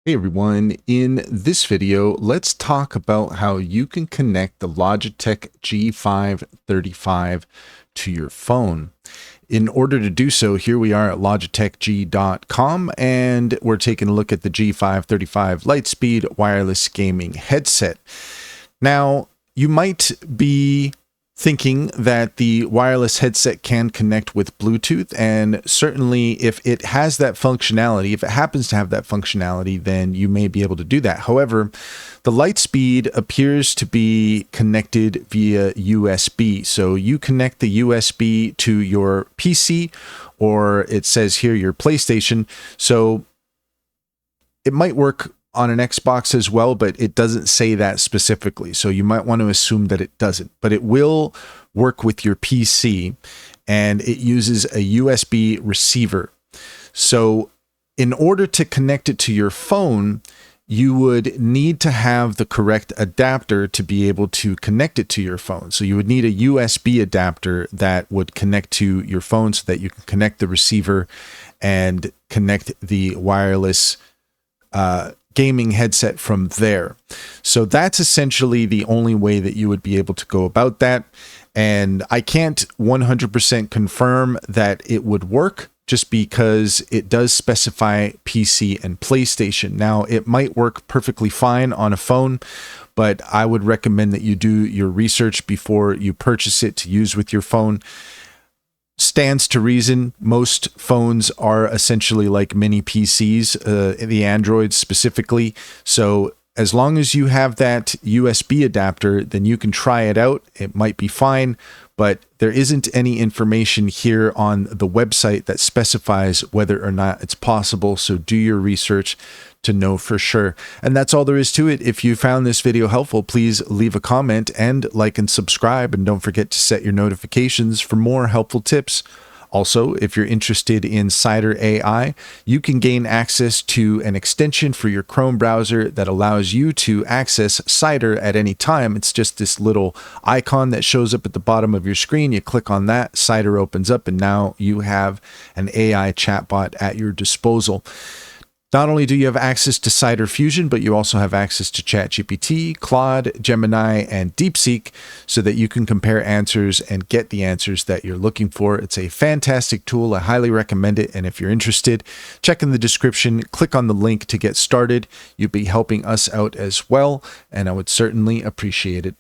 Hey everyone, in this video, let's talk about how you can connect the Logitech G535 to your phone. In order to do so, here we are at logitechg.com and we're taking a look at the G535 Lightspeed wireless gaming headset. Now, you might be thinking that the wireless headset can connect with Bluetooth, and certainly if it has that functionality, if it happens to have that functionality, then you may be able to do that. However, the Lightspeed appears to be connected via USB. So you connect the USB to your PC, or it says here your PlayStation. So it might work on an Xbox as well, but it doesn't say that specifically. So you might want to assume that it doesn't, but it will work with your PC, and it uses a USB receiver. So in order to connect it to your phone, you would need to have the correct adapter to be able to connect it to your phone. So you would need a USB adapter that would connect to your phone so that you can connect the receiver and connect the wireless gaming headset from there. So that's essentially the only way that you would be able to go about that. And I can't 100% confirm that it would work just because it does specify PC and PlayStation. Now, it might work perfectly fine on a phone, but I would recommend that you do your research before you purchase it to use with your phone. Stands to reason, most phones are essentially like mini PCs, the Androids specifically. So as long as you have that USB adapter, then you can try it out. It might be fine, but there isn't any information here on the website that specifies whether or not it's possible. So do your research to know for sure. And that's all there is to it. If you found this video helpful, please leave a comment and like and subscribe. And don't forget to set your notifications for more helpful tips. Also, if you're interested in Cider AI, you can gain access to an extension for your Chrome browser that allows you to access Cider at any time. It's just this little icon that shows up at the bottom of your screen. You click on that, Cider opens up, and now you have an AI chatbot at your disposal. Not only do you have access to Cider Fusion, but you also have access to ChatGPT, Claude, Gemini, and DeepSeek so that you can compare answers and get the answers that you're looking for. It's a fantastic tool. I highly recommend it. And if you're interested, check in the description, click on the link to get started. You'd be helping us out as well, and I would certainly appreciate it.